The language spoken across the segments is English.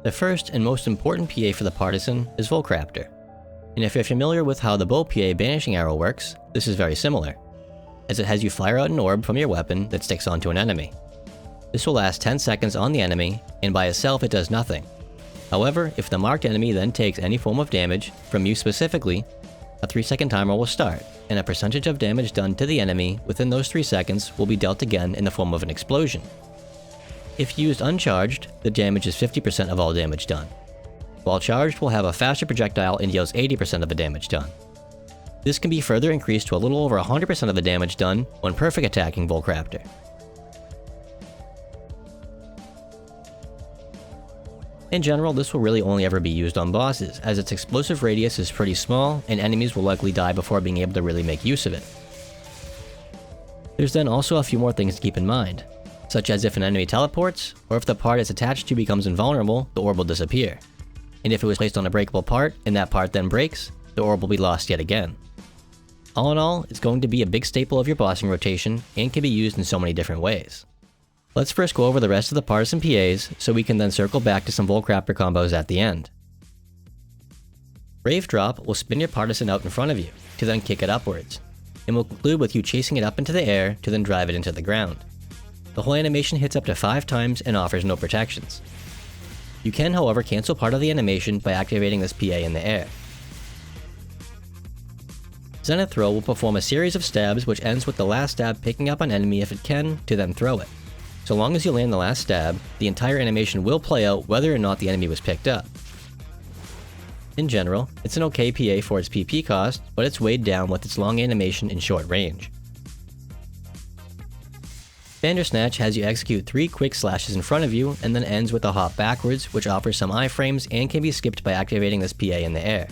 The first and most important PA for the Partisan is Volkraptor. And if you're familiar with how the bow PA banishing arrow works, this is very similar, as it has you fire out an orb from your weapon that sticks onto an enemy. This will last 10 seconds on the enemy, and by itself it does nothing. However, if the marked enemy then takes any form of damage, from you specifically, a 3-second timer will start, and a percentage of damage done to the enemy within those 3 seconds will be dealt again in the form of an explosion. If used uncharged, the damage is 50% of all damage done. While charged, will have a faster projectile and deals 80% of the damage done. This can be further increased to a little over 100% of the damage done when perfect attacking Volkraptor. In general, this will really only ever be used on bosses, as its explosive radius is pretty small and enemies will likely die before being able to really make use of it. There's then also a few more things to keep in mind, such as if an enemy teleports, or if the part it's attached to becomes invulnerable, the orb will disappear. And if it was placed on a breakable part, and that part then breaks, the orb will be lost yet again. All in all, it's going to be a big staple of your bossing rotation, and can be used in so many different ways. Let's first go over the rest of the Partisan PAs, so we can then circle back to some Volkraptor combos at the end. Rave Drop will spin your Partisan out in front of you, to then kick it upwards, and will conclude with you chasing it up into the air to then drive it into the ground. The whole animation hits up to 5 times and offers no protections. You can, however, cancel part of the animation by activating this PA in the air. Zenith Throw will perform a series of stabs which ends with the last stab picking up an enemy if it can, to then throw it. So long as you land the last stab, the entire animation will play out whether or not the enemy was picked up. In general, it's an okay PA for its PP cost, but it's weighed down with its long animation and short range. Bandersnatch has you execute 3 quick slashes in front of you and then ends with a hop backwards, which offers some iframes and can be skipped by activating this PA in the air.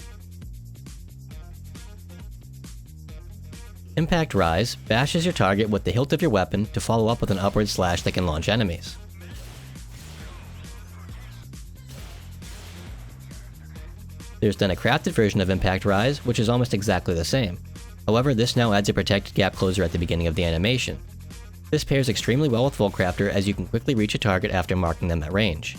Impact Rise bashes your target with the hilt of your weapon to follow up with an upward slash that can launch enemies. There's then a crafted version of Impact Rise, which is almost exactly the same. However, this now adds a protected gap closer at the beginning of the animation. This pairs extremely well with Volkraptor, as you can quickly reach a target after marking them at range.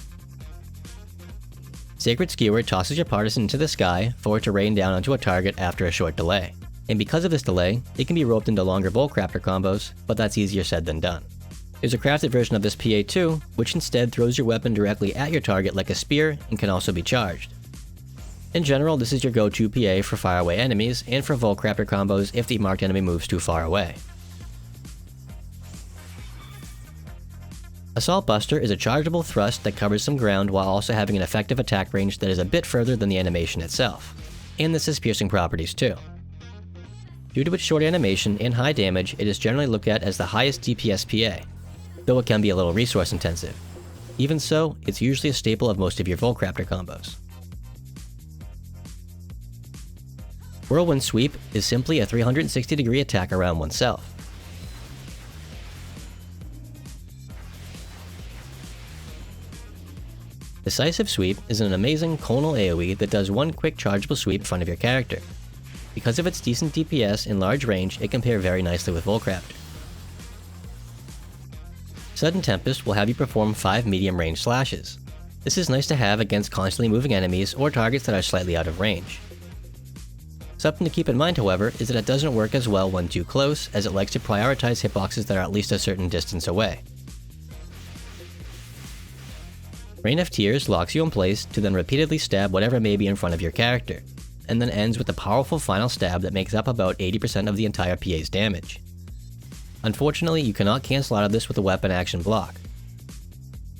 Sacred Skewer tosses your Partisan into the sky for it to rain down onto a target after a short delay. And because of this delay, it can be roped into longer Volkraptor combos, but that's easier said than done. There's a crafted version of this PA2, which instead throws your weapon directly at your target like a spear and can also be charged. In general, this is your go-to PA for faraway enemies and for Volkraptor combos if the marked enemy moves too far away. Assault Buster is a chargeable thrust that covers some ground while also having an effective attack range that is a bit further than the animation itself. And this has piercing properties too. Due to its short animation and high damage, it is generally looked at as the highest DPS PA, though it can be a little resource intensive. Even so, it's usually a staple of most of your Volkraptor combos. Whirlwind Sweep is simply a 360-degree attack around oneself. Decisive Sweep is an amazing conal AoE that does one quick chargeable sweep in front of your character. Because of its decent DPS and large range, it can pair very nicely with Volkraptor. Sudden Tempest will have you perform 5 medium range slashes. This is nice to have against constantly moving enemies or targets that are slightly out of range. Something to keep in mind, however, is that it doesn't work as well when too close, as it likes to prioritize hitboxes that are at least a certain distance away. Rain of Tears locks you in place to then repeatedly stab whatever may be in front of your character, and then ends with a powerful final stab that makes up about 80% of the entire PA's damage. Unfortunately, you cannot cancel out of this with a weapon action block.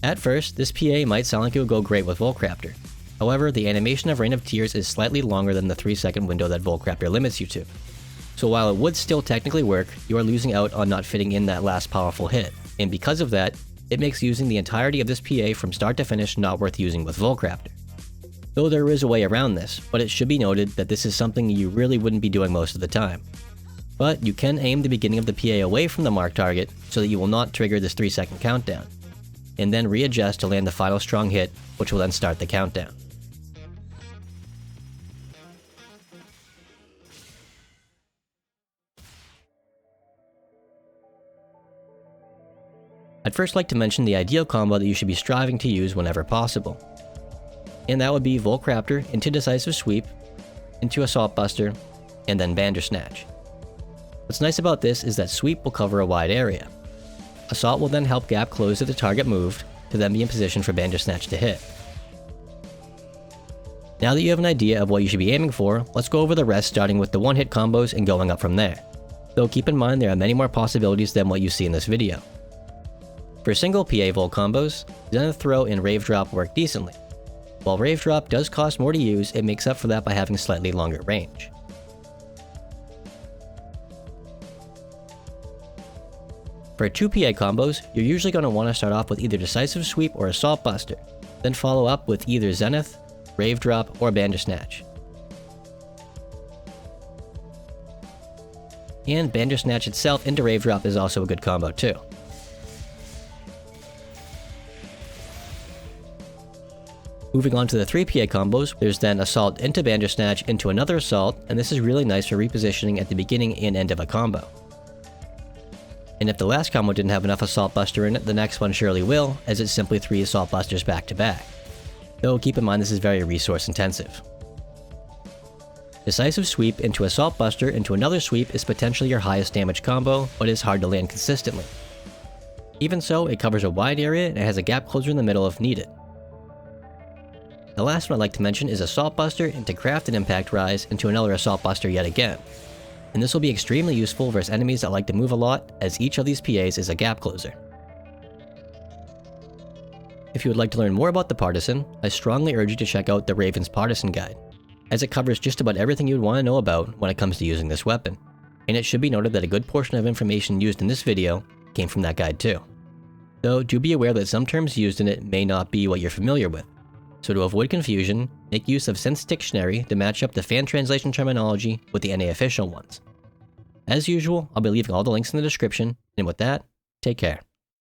At first, this PA might sound like it would go great with Volkraptor. However, the animation of Rain of Tears is slightly longer than the 3-second window that Volkraptor limits you to. So while it would still technically work, you are losing out on not fitting in that last powerful hit, and because of that, it makes using the entirety of this PA from start to finish not worth using with Volkraptor. Though there is a way around this, but it should be noted that this is something you really wouldn't be doing most of the time. But you can aim the beginning of the PA away from the marked target so that you will not trigger this 3-second countdown, and then readjust to land the final strong hit, which will then start the countdown. I'd first like to mention the ideal combo that you should be striving to use whenever possible. and that would be Volkraptor into Decisive Sweep, into Assault Buster, and then Bandersnatch. What's nice about this is that Sweep will cover a wide area. Assault will then help gap close if the target moved, to then be in position for Bandersnatch to hit. Now that you have an idea of what you should be aiming for, let's go over the rest, starting with the one-hit combos and going up from there. Though keep in mind there are many more possibilities than what you see in this video. For single PA Volt combos, Zenith Throw and Rave Drop work decently. While Rave Drop does cost more to use, it makes up for that by having slightly longer range. For 2 PA combos, you're usually going to want to start off with either Decisive Sweep or Assault Buster, then follow up with either Zenith, Rave Drop, or Bandersnatch. And Bandersnatch itself into Rave Drop is also a good combo too. Moving on to the 3 PA combos, there's then Assault into Bandersnatch into another Assault, and this is really nice for repositioning at the beginning and end of a combo. And if the last combo didn't have enough Assault Buster in it, the next one surely will, as it's simply 3 Assault Busters back to back. Though keep in mind this is very resource intensive. Decisive Sweep into Assault Buster into another Sweep is potentially your highest damage combo, but is hard to land consistently. Even so, it covers a wide area and it has a gap closer in the middle if needed. The last one I'd like to mention is Assault Buster into Craft and Impact Rise into another Assault Buster yet again. And this will be extremely useful versus enemies that like to move a lot, as each of these PAs is a gap closer. If you would like to learn more about the Partisan, I strongly urge you to check out the Raven's Partisan guide, as it covers just about everything you'd want to know about when it comes to using this weapon. And it should be noted that a good portion of information used in this video came from that guide too. Though do be aware that some terms used in it may not be what you're familiar with. So to avoid confusion, make use of Sense Dictionary to match up the fan translation terminology with the NA official ones. As usual, I'll be leaving all the links in the description, and with that, take care.